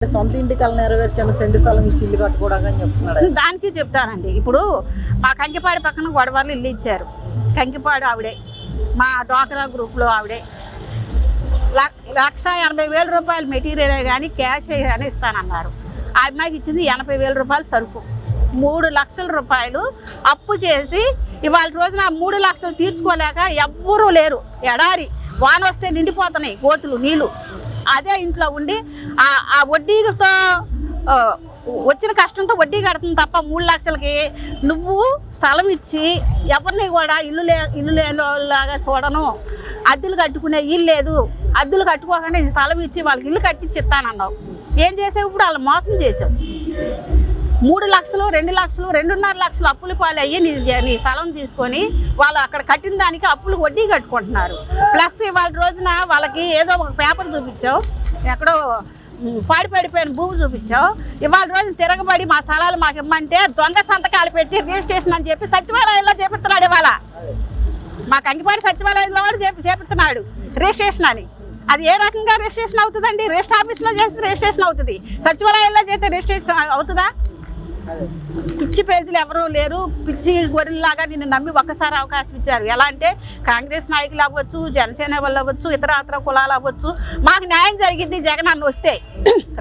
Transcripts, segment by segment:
సొంత ఇంటి కళ నెరవేర్చాను సెంటు స్థలం ఇచ్చి ఇల్లు కట్టుకోవడానికి చెప్తున్నాడు. దానికి చెప్తానండి. ఇప్పుడు మా కంకిపాడు పక్కన గొడవలు ఇల్లు ఇచ్చారు. కంకిపాడు ఆవిడే, మా డ్వాక్రా గ్రూప్లో ఆవిడే. 1,80,000 రూపాయలు మెటీరియల్ కానీ క్యాష్ కానీ ఇస్తానన్నారు. ఆ అమ్మాయికి ఇచ్చింది 80,000 రూపాయలు సరుకు. 3 లక్షల రూపాయలు అప్పు చేసి ఇవాళ రోజున 3 లక్షలు తీర్చుకోలేక ఎవ్వరూ లేరు. ఎడారి వాన వస్తే నిండిపోతున్నాయి గోతులు నీళ్ళు. అదే ఇంట్లో ఉండి ఆ వడ్డీతో వచ్చిన కష్టంతో వడ్డీ కడుతుంది తప్ప 3 లక్షలకి నువ్వు స్థలం ఇచ్చి ఎవరిని కూడా ఇల్లు లేని వాళ్ళలాగా చూడను, అద్దెలు కట్టుకునే ఇల్లు లేదు, అద్దెలు కట్టుకోకుండా స్థలం ఇచ్చి వాళ్ళకి ఇల్లు కట్టించి ఇస్తానన్నావు. ఏం చేసావు? ఇప్పుడు వాళ్ళు మోసం చేసావు. 3 లక్షలు 2 లక్షలు 2.5 లక్షలు అప్పులు పాలయ్యి నీ స్థలం తీసుకొని వాళ్ళు అక్కడ కట్టిన దానికి అప్పులు వడ్డీ కట్టుకుంటున్నారు. ప్లస్ ఇవాళ రోజున వాళ్ళకి ఏదో ఒక పేపర్ చూపించావు, ఎక్కడో పాడిపడిపోయిన భూమి చూపించావు. ఇవాళ రోజున తిరగబడి మా స్థలాలు మాకు ఇమ్మంటే దొంగ సంతకాలు పెట్టి రిజిస్ట్రేషన్ అని చెప్పి సచివాలయంలో చేపిస్తున్నాడు. ఇవాళ మా కంకిపాడు సచివాలయంలో కూడా చేపిస్తున్నాడు రిజిస్ట్రేషన్ అని. అది ఏ రకంగా రిజిస్ట్రేషన్ అవుతుందండి? రిజిస్టర్ ఆఫీస్లో చేస్తే రిజిస్ట్రేషన్ అవుతుంది, సచివాలయంలో చేస్తే రిజిస్ట్రేషన్ అవుతుందా? పిచ్చి పేజీలు ఎవరూ లేరు. పిచ్చి గొర్రెల్లాగా నిన్ను నమ్మి ఒక్కసారి అవకాశం ఇచ్చారు. ఎలా అంటే కాంగ్రెస్ నాయకులు అవ్వచ్చు, జనసేన వాళ్ళు అవ్వచ్చు, ఇతర కులాలు అవ్వచ్చు, మాకు న్యాయం జరిగింది జగన్ అన్న వస్తే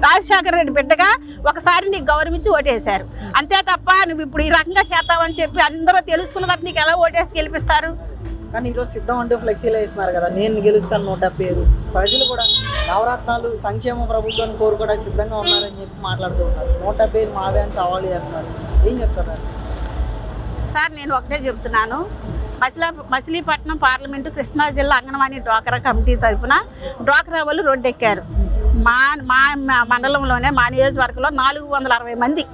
రాజశేఖర రెడ్డి బిడ్డగా ఒకసారి నీకు గౌరవించి ఓటేశారు. అంతే తప్ప నువ్వు ఇప్పుడు ఈ రకంగా చేస్తావని చెప్పి అందరూ తెలుసుకున్న తర్వాత నీకు ఎలా ఓటేసి గెలిపిస్తారు? కానీ ఈరోజు సిద్ధం అంటే ఫ్లెక్సీలో వేస్తున్నారు కదా, నేను గెలుస్తాను 175. ప్రజలు కూడా నవరత్నాలు సంక్షేమ ప్రభుత్వాన్ని కోరుకోవడానికి సిద్ధంగా ఉన్నారని చెప్పి మాట్లాడుతూ ఉన్నారు. 175 మావే అని సవాలు చేస్తున్నారు. ఏం చెప్తారు సార్? నేను ఒకటే చెప్తున్నాను. మచిలీపట్నం పార్లమెంటు కృష్ణా జిల్లా అంగన్వాడీ డ్వాక్రా కమిటీ తరఫున డ్వాక్రా వాళ్ళు రోడ్డు ఎక్కారు. మా మండలంలోనే మా నియోజకవర్గంలో 460 మంది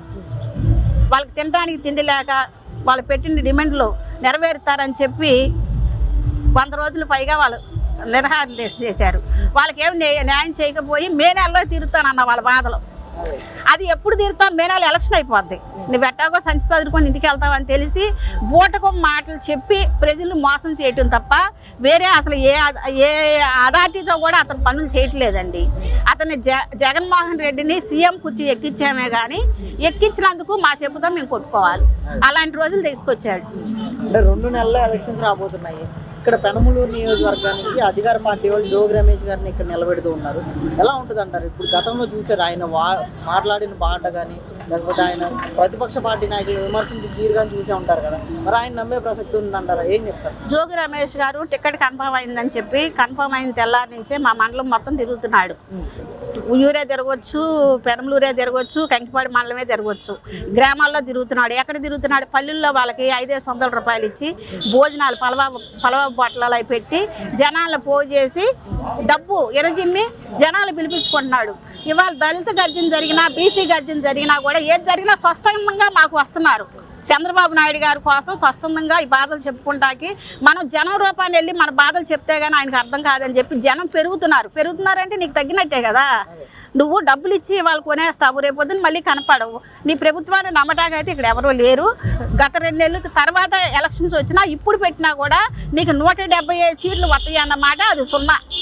వాళ్ళకి తినడానికి తిండి లేక వాళ్ళు పెట్టిన డిమాండ్లు నెరవేరుతారని చెప్పి 100 రోజులు పైగా వాళ్ళు నిరాహార చేశారు. వాళ్ళకి ఏమి న్యాయం చేయకపోయి మే నెలలో తీరుతానన్న వాళ్ళ బాధలు. అది ఎప్పుడు తీరుతాం? మే నెల ఎలక్షన్ అయిపోద్ది. నువ్వు ఎట్టాగో సంచి చదువుకొని ఇంటికి వెళ్తావని తెలిసి బూటకం మాటలు చెప్పి ప్రజలు మోసం చేయటం తప్ప వేరే అసలు ఏ అథారిటీతో కూడా అతను పనులు చేయట్లేదండి. అతన్ని జగన్మోహన్ రెడ్డిని సీఎం కుర్చీ ఎక్కించామే కానీ ఎక్కించినందుకు మా చెప్పుతో మేము కొట్టుకోవాలి. అలాంటి రోజులు తీసుకొచ్చాడు. అంటే 2 నెలల్లో ఎలక్షన్స్ రాబోతున్నాయి. ఇక్కడ పెనమలూరు నియోజకవర్గానికి అధికార పార్టీ వాళ్ళు జోగి రమేష్ గారిని ఇక్కడ నిలబెడుతూ ఉన్నారు. ఎలా ఉంటుంది అంటారు? ఇప్పుడు గతంలో చూసారు ఆయన మాట్లాడిన మాట కానీ, లేకపోతే ఆయన ప్రతిపక్ష పార్టీ నాయకులు విమర్శించి తీరుగా చూసే ఉంటారు కదా, మరి ఆయన నమ్మే ప్రసక్తి ఉందంటారా? ఏం చెప్తారు? జోగి రమేష్ గారు టికెట్ కన్ఫర్మ్ అయిందని చెప్పి కన్ఫర్మ్ అయిన తెల్లారి నుంచే మా మండలం మొత్తం తిరుగుతున్నాడు. ఊరే తిరగవచ్చు, పెనమలూరే తిరగవచ్చు, కంకిపాడు మండలమే తిరగవచ్చు, గ్రామాల్లో తిరుగుతున్నాడు. ఎక్కడ తిరుగుతున్నాడు? పల్లెల్లో వాళ్ళకి 500 రూపాయలు ఇచ్చి భోజనాలు పలవ బొట్టలు అవి పెట్టి జనాలను పోజేసి డబ్బు ఎరజిమ్మి జనాలు పిలిపించుకుంటున్నాడు. ఇవాళ దళిత గర్జన జరిగినా, బీసీ గర్జన జరిగినా కూడా ఏది జరిగినా స్వస్థంగా మాకు వస్తున్నారు. చంద్రబాబు నాయుడు గారి కోసం స్వస్థంగా ఈ బాధలు చెప్పుకుంటాకి మనం జనం రూపాన్ని వెళ్ళి మన బాధలు చెప్తే కానీ ఆయనకు అర్థం కాదని చెప్పి జనం పెరుగుతున్నారంటే నీకు తగ్గినట్టే కదా. నువ్వు డబ్బులు ఇచ్చి వాళ్ళు కొనేస్తావు, రేపొద్దున మళ్ళీ కనపడవు. నీ ప్రభుత్వాన్ని నమ్మటాకైతే ఇక్కడ ఎవరూ లేరు. గత 2 నెలల తర్వాత ఎలక్షన్స్ వచ్చినా ఇప్పుడు పెట్టినా కూడా నీకు 175 సీట్లు వస్తాయి అన్నమాట. అది 0.